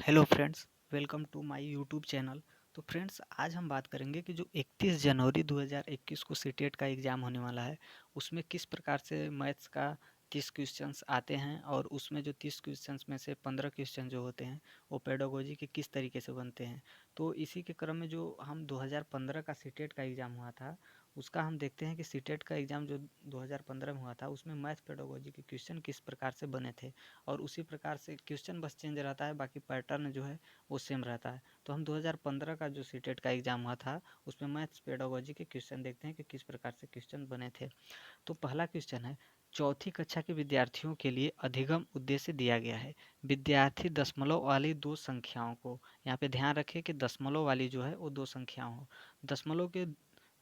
Hello friends, welcome to my YouTube channel. तो friends, आज हम बात करेंगे कि जो 31 जनवरी 2021 को सीटेट का एग्ज़ाम होने वाला है, उसमें किस प्रकार से मैथ्स का 30 क्वेश्चंस आते हैं और उसमें जो 30 क्वेश्चंस में से 15 क्वेश्चन जो होते हैं वो पेडागोजी के किस तरीके से बनते हैं। तो इसी के क्रम में जो हम 2015 का सीटेट का एग्ज़ाम हुआ था, उसका हम देखते हैं कि सीटेट का एग्ज़ाम जो 2015 में हुआ था, उसमें मैथ पेडागोजी के क्वेश्चन किस प्रकार से बने थे। और उसी प्रकार से क्वेश्चन बस चेंज रहता है, बाकी पैटर्न जो है वो सेम रहता है। तो हम 2015 का जो सीटेट का एग्ज़ाम हुआ था, उसमें मैथ्स पेडागोजी के क्वेश्चन देखते हैं कि किस प्रकार से क्वेश्चन बने थे। तो पहला क्वेश्चन है, चौथी कक्षा के विद्यार्थियों के लिए अधिगम उद्देश्य दिया गया है। विद्यार्थी दशमलव वाली दो संख्याओं को, यहाँ पे ध्यान रखें कि दशमलव वाली जो है वो दो संख्याओं हो, दशमलव के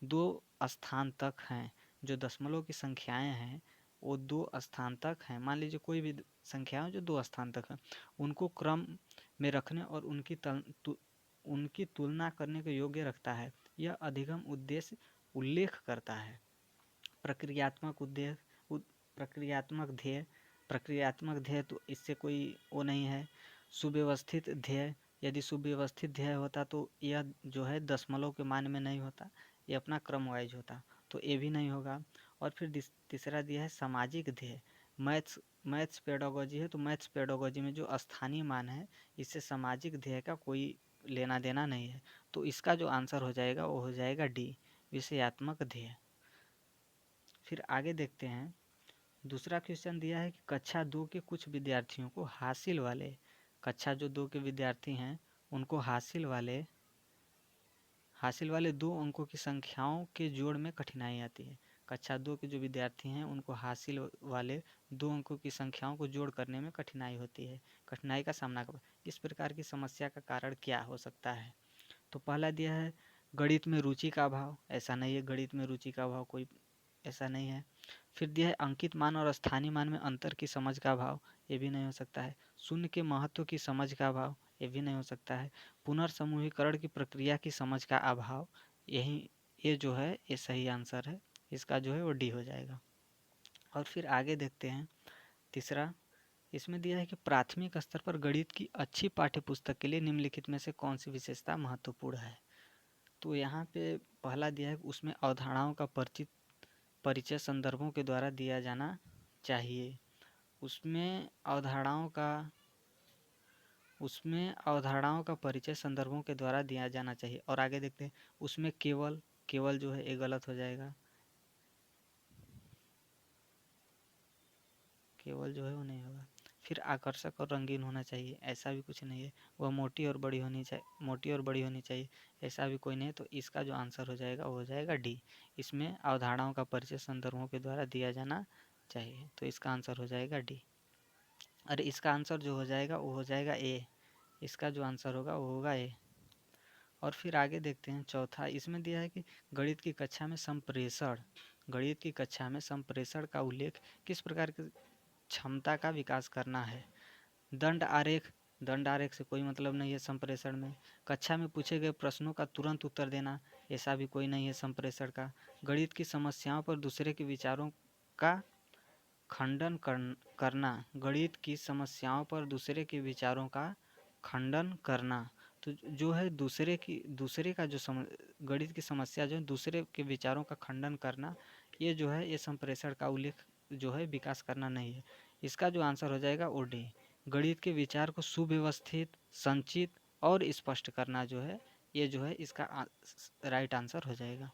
दो स्थान तक हैं। जो दशमलव की संख्याएं हैं वो दो स्थान तक हैं। मान लीजिए कोई भी संख्या जो दो स्थान तक है, उनको क्रम में रखने और उनकी तुलना करने के योग्य रखता है। यह अधिगम उद्देश्य उल्लेख करता है। प्रक्रियात्मक उद्देश्य, प्रक्रियात्मक ध्येय, प्रक्रियात्मक ध्येय तो इससे कोई वो नहीं है। सुव्यवस्थित ध्येय, यदि सुव्यवस्थित ध्येय होता तो यह जो है दशमलव के मान में नहीं होता, ये अपना क्रम वाइज होता, तो ये भी नहीं होगा। और फिर तीसरा दिया है सामाजिक ध्येय। मैथ्स पेडागोजी है, तो मैथ्स पेडागोजी में जो स्थानीय मान है, इससे सामाजिक ध्येय का कोई लेना देना नहीं है। तो इसका जो आंसर हो जाएगा वो हो जाएगा डी, विषयात्मक ध्येय। फिर आगे देखते हैं, दूसरा क्वेश्चन दिया है कि कक्षा 2 के कुछ विद्यार्थियों को हासिल वाले, कक्षा जो 2 के विद्यार्थी हैं उनको हासिल वाले 2 अंकों की संख्याओं के जोड़ में कठिनाई आती है। कक्षा 2 के जो विद्यार्थी हैं उनको हासिल वाले 2 अंकों की संख्याओं को जोड़ करने में कठिनाई होती है, कठिनाई का सामना कर। इस प्रकार की समस्या का कारण क्या हो सकता है। तो पहला दिया है गणित में रुचि का अभाव, ऐसा नहीं है, गणित में रुचि का अभाव कोई ऐसा नहीं है। फिर दिया है अंकित मान और स्थानीय मान में अंतर की समझ का अभाव, ये भी नहीं हो सकता है। शून्य के महत्व की समझ का अभाव, ये भी नहीं हो सकता है। पुनर्समूहीकरण की प्रक्रिया की समझ का अभाव, ये जो है ये सही आंसर है, इसका जो है वो डी हो जाएगा। और फिर आगे देखते हैं, तीसरा इसमें दिया है कि प्राथमिक स्तर पर गणित की अच्छी पाठ्यपुस्तक के लिए निम्नलिखित में से कौन सी विशेषता महत्वपूर्ण है। तो यहाँ पे पहला दिया है कि उसमें अवधारणाओं का परिचय संदर्भों के द्वारा दिया जाना चाहिए। उसमें अवधारणाओं का परिचय संदर्भों के द्वारा दिया जाना चाहिए। और आगे देखते हैं, उसमें केवल जो है ये गलत हो जाएगा, केवल जो है वो नहीं होगा। फिर आकर्षक और रंगीन होना चाहिए, ऐसा भी कुछ नहीं है। वह मोटी और बड़ी होनी चाहिए, ऐसा भी कोई नहीं है। तो इसका जो आंसर हो जाएगा वो हो जाएगा डी, इसमें अवधारणाओं का परिचय संदर्भों के द्वारा दिया जाना चाहिए। तो इसका आंसर हो जाएगा डी। अरे इसका आंसर जो हो जाएगा वो हो जाएगा ए, इसका जो आंसर होगा वो होगा ए। और फिर आगे देखते हैं, चौथा इसमें दिया है कि गणित की कक्षा में संप्रेषण का उल्लेख किस प्रकार की क्षमता का विकास करना है। दंड आरेख से कोई मतलब नहीं है संप्रेषण में। कक्षा में पूछे गए प्रश्नों का तुरंत उत्तर देना, ऐसा भी कोई नहीं है संप्रेषण का। गणित की समस्याओं पर दूसरे के विचारों का खंडन करना, गणित की समस्याओं पर दूसरे के विचारों का खंडन करना। तो जो है दूसरे का जो गणित की समस्या जो है दूसरे के विचारों का खंडन करना, ये जो है ये संप्रेषण का उल्लेख जो है विकास करना नहीं है। इसका जो आंसर हो जाएगा वो डी, गणित के विचार को सुव्यवस्थित, संचित और स्पष्ट करना जो है ये जो है इसका राइट आंसर हो जाएगा।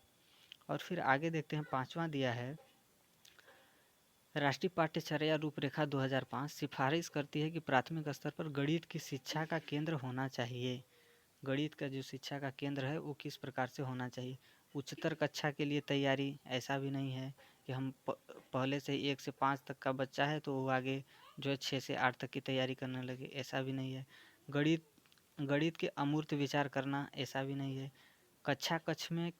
और फिर आगे देखते हैं, पांचवा दिया है, राष्ट्रीय पाठ्यचर्या रूपरेखा 2005 सिफारिश करती है कि प्राथमिक स्तर पर गणित की शिक्षा का केंद्र होना चाहिए। गणित का जो शिक्षा का केंद्र है वो किस प्रकार से होना चाहिए। उच्चतर कक्षा के लिए तैयारी, ऐसा भी नहीं है कि हम पहले से 1 से 5 तक का बच्चा है तो वो आगे जो है 6 से 8 तक की तैयारी करने लगे, ऐसा भी नहीं है। गणित गणित के अमूर्त विचार करना, ऐसा भी नहीं है। कक्ष में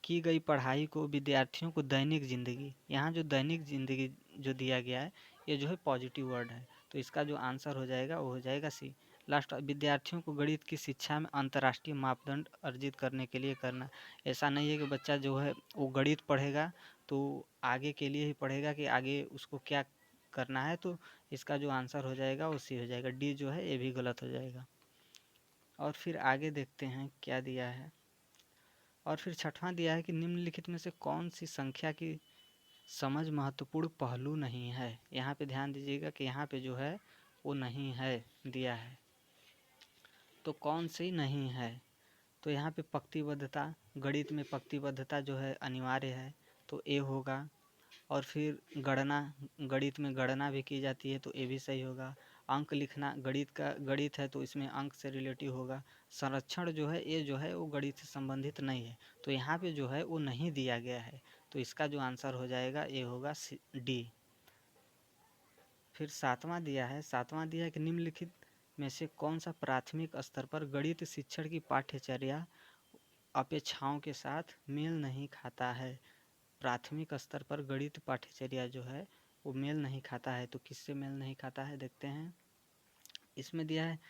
की गई पढ़ाई को विद्यार्थियों को दैनिक जिंदगी, यहाँ जो दैनिक जिंदगी जो दिया गया है ये जो है पॉजिटिव वर्ड है, तो इसका जो आंसर हो जाएगा वो हो जाएगा सी। लास्ट, विद्यार्थियों को गणित की शिक्षा में अंतर्राष्ट्रीय मापदंड अर्जित करने के लिए करना, ऐसा नहीं है कि बच्चा जो है वो गणित पढ़ेगा तो आगे के लिए ही पढ़ेगा कि आगे उसको क्या करना है। तो इसका जो आंसर हो जाएगा वो सी हो जाएगा, डी जो है ये भी गलत हो जाएगा। और फिर आगे देखते हैं क्या दिया है। और फिर छठवां दिया है कि निम्नलिखित में से कौन सी संख्या की समझ महत्वपूर्ण पहलू नहीं है। यहाँ पे ध्यान दीजिएगा कि यहाँ पे जो है वो नहीं है दिया है, तो कौन सी नहीं है। तो यहाँ पे पंक्तिबद्धता, गणित में पंक्तिबद्धता जो है अनिवार्य है, तो ए होगा। और फिर गणना, गणित में गणना भी की जाती है, तो ये भी सही होगा। अंक लिखना, गणित है तो इसमें अंक से रिलेटिव होगा। संरक्षण जो है ये जो है वो गणित से संबंधित नहीं है, तो यहाँ पे जो है वो नहीं दिया गया है, तो इसका जो आंसर हो जाएगा ये होगा डी। फिर सातवां दिया है कि निम्नलिखित में से कौन सा प्राथमिक स्तर पर गणित शिक्षण की पाठ्यचर्या अपेक्षाओं के साथ मेल नहीं खाता है। प्राथमिक स्तर पर गणित पाठ्यचर्या जो है वो मेल नहीं खाता है, तो किससे मेल नहीं खाता है देखते हैं। इसमें दिया है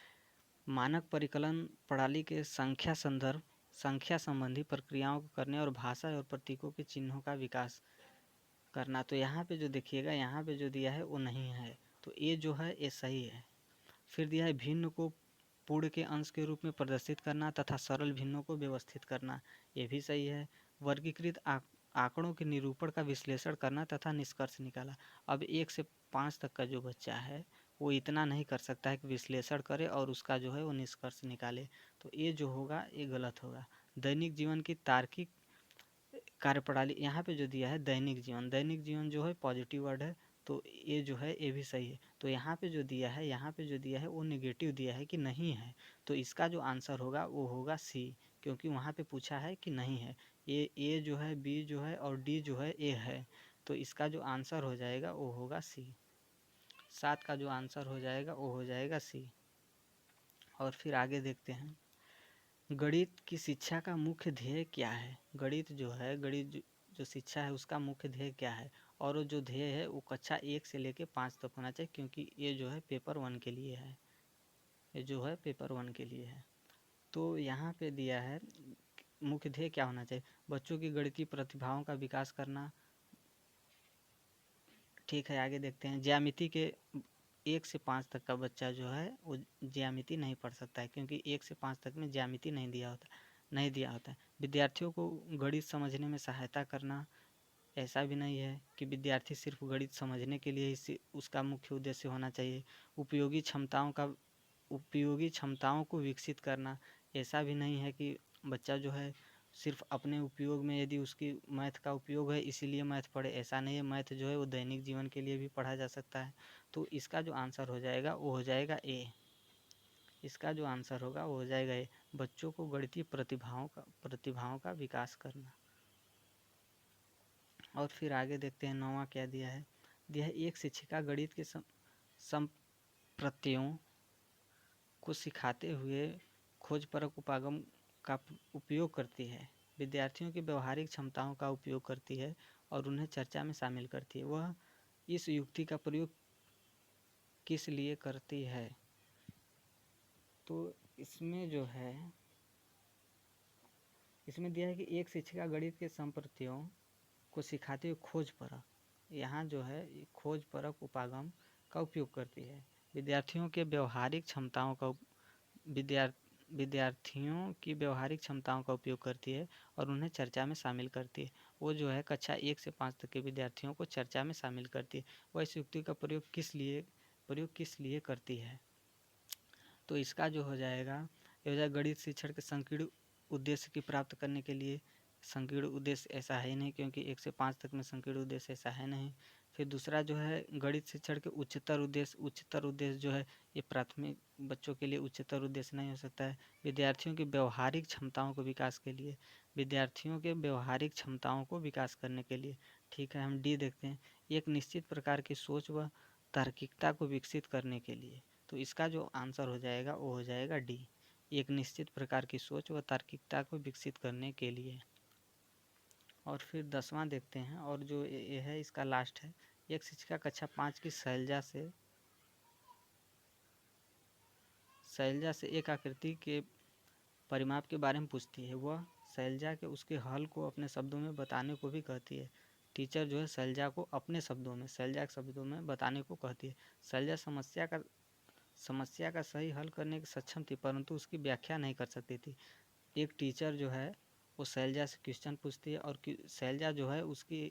मानक परिकलन प्रणाली के संख्या संबंधी प्रक्रियाओं को करने और भाषा और प्रतीकों के चिन्हों का विकास करना। तो यहाँ पे जो देखिएगा, यहाँ पे जो दिया है वो नहीं है, तो ये जो है ये सही है। फिर दिया है भिन्न को पूर्ण के अंश के रूप में प्रदर्शित करना तथा सरल भिन्नों को व्यवस्थित करना, ये भी सही है। वर्गीकृत आंकड़ों के निरूपण का विश्लेषण करना तथा निष्कर्ष निकाला। अब 1 से 5 तक का जो बच्चा है वो इतना नहीं कर सकता है कि विश्लेषण करे और उसका जो है वो निष्कर्ष निकाले, तो ये जो होगा ये गलत होगा। दैनिक जीवन की तार्किक कार्यप्रणाली, यहाँ पे जो दिया है दैनिक जीवन जो है पॉजिटिव वर्ड है, तो ये जो है ये भी सही है। तो यहाँ पे जो दिया है वो नेगेटिव दिया है कि नहीं है, तो इसका जो आंसर होगा वो होगा सी, क्योंकि वहाँ पे पूछा है कि नहीं है। ए जो है, बी जो है और डी जो है ए है, तो इसका जो आंसर हो जाएगा वो होगा सी। 7 का जो आंसर हो जाएगा वो हो जाएगा सी। और फिर आगे देखते हैं गणित की शिक्षा का मुख्य ध्येय क्या है। गणित जो शिक्षा है उसका मुख्य ध्येय क्या है, और वो जो ध्येय है वो कक्षा 1 से लेकर 5 तक होना चाहिए, क्योंकि ये जो है पेपर 1 के लिए है, ये जो है पेपर 1 के लिए है। तो यहाँ पे दिया है मुख्य ध्येय क्या होना चाहिए, बच्चों की गणितीय प्रतिभाओं का विकास करना। ठीक है, आगे देखते हैं ज्यामिति के 1 से 5 तक का बच्चा जो है वो ज्यामिति नहीं पढ़ सकता है, क्योंकि 1 से 5 तक में ज्यामिति नहीं दिया होता है। विद्यार्थियों को गणित समझने में सहायता करना, ऐसा भी नहीं है कि विद्यार्थी सिर्फ गणित समझने के लिए ही उसका मुख्य उद्देश्य होना चाहिए। उपयोगी क्षमताओं को विकसित करना, ऐसा भी नहीं है कि बच्चा जो है सिर्फ अपने उपयोग में, यदि उसकी मैथ का उपयोग है इसीलिए मैथ पढ़े, ऐसा नहीं है। मैथ जो है वो दैनिक जीवन के लिए भी पढ़ा जा सकता है, तो इसका जो आंसर हो जाएगा वो हो जाएगा ए। इसका जो आंसर होगा वो हो जाएगा ए, बच्चों को गणितीय प्रतिभाओं का विकास करना। और फिर आगे देखते हैं 9वां क्या दिया है एक शिक्षिका गणित के संप्रत्ययों को सिखाते हुए खोजपरक उपागम का उपयोग करती है, विद्यार्थियों की व्यवहारिक क्षमताओं का उपयोग करती है और उन्हें चर्चा में शामिल करती है। वह इस युक्ति का प्रयोग किस लिए करती है, तो इसमें जो है इसमें दिया है कि एक शिक्षिका गणित के संप्रत्ययों को सिखाते हुए खोजपरक, यहाँ जो है खोजपरक उपागम का उपयोग करती है, विद्यार्थियों की व्यवहारिक क्षमताओं का उपयोग करती है और उन्हें चर्चा में शामिल करती है। वो जो है कक्षा 1 से 5 तक के विद्यार्थियों को चर्चा में शामिल करती है। वह इस युक्ति का प्रयोग किस लिए करती है, तो इसका जो हो जाएगा गणित शिक्षण के संकीर्ण उद्देश्य की प्राप्त करने के लिए। संकीर्ण उद्देश्य ऐसा है ही नहीं, क्योंकि 1 से 5 तक में संकीर्ण उद्देश्य ऐसा है नहीं। फिर दूसरा जो है गणित शिक्षण के उच्चतर उद्देश्य जो है ये प्राथमिक बच्चों के लिए उच्चतर उद्देश्य नहीं हो सकता है। विद्यार्थियों की व्यवहारिक क्षमताओं को विकास करने के लिए। ठीक है, हम डी देखते हैं एक निश्चित प्रकार की सोच व तार्किकता को विकसित करने के लिए, तो इसका जो आंसर हो जाएगा वो हो जाएगा डी, एक निश्चित प्रकार की सोच व तार्किकता को विकसित करने के लिए। और फिर 10वां देखते हैं, और जो ये है इसका लास्ट है। एक शिक्षिका कक्षा 5 की शैलजा से एक आकृति के परिमाप के बारे में पूछती है। वह शैलजा के उसके हल को अपने शब्दों में बताने को भी कहती है। टीचर जो है शैलजा को अपने शब्दों में बताने को कहती है। शैलजा समस्या का सही हल करने की सक्षम थी, परंतु उसकी व्याख्या नहीं कर सकती थी। एक टीचर जो है वो शैलजा से क्वेश्चन पूछती है और शैलजा जो है उसकी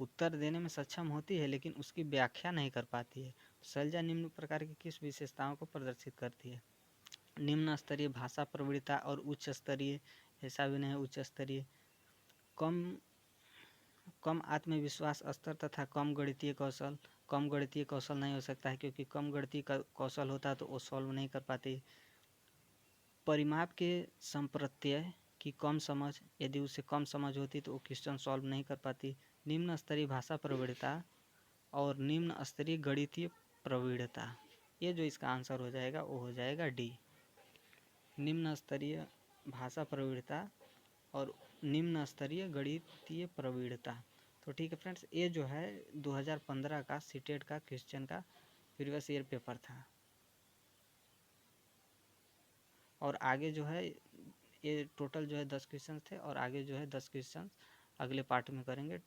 उत्तर देने में सक्षम होती है, लेकिन उसकी व्याख्या नहीं कर पाती है। शैलजा निम्न प्रकार की किस विशेषताओं को प्रदर्शित करती है? निम्न स्तरीय भाषा प्रवीणता और उच्च स्तरीय, ऐसा भी नहीं है उच्च स्तरीय, कम कम आत्मविश्वास स्तर तथा कम गणितीय कौशल। कम गणितीय कौशल नहीं हो सकता है, क्योंकि कम गणितीय कौशल होता तो वो सॉल्व नहीं कर पाती। परिमाप के संप्रत्यय की कम समझ, यदि उसे कम समझ होती तो वो क्वेश्चन सॉल्व नहीं कर पाती। निम्न स्तरीय भाषा प्रवीणता और निम्न स्तरीय गणितीय प्रवीणता, ये जो इसका आंसर हो जाएगा वो हो जाएगा डी, निम्न स्तरीय भाषा प्रवीणता और निम्न स्तरीय गणितीय प्रवीणता। तो ठीक है फ्रेंड्स, ये जो है 2015 का सीटेट का क्वेश्चन का प्रीवियस ईयर पेपर था। और आगे जो है ये टोटल जो है 10 क्वेश्चन थे, और आगे जो है 10 क्वेश्चन अगले पार्ट में करेंगे।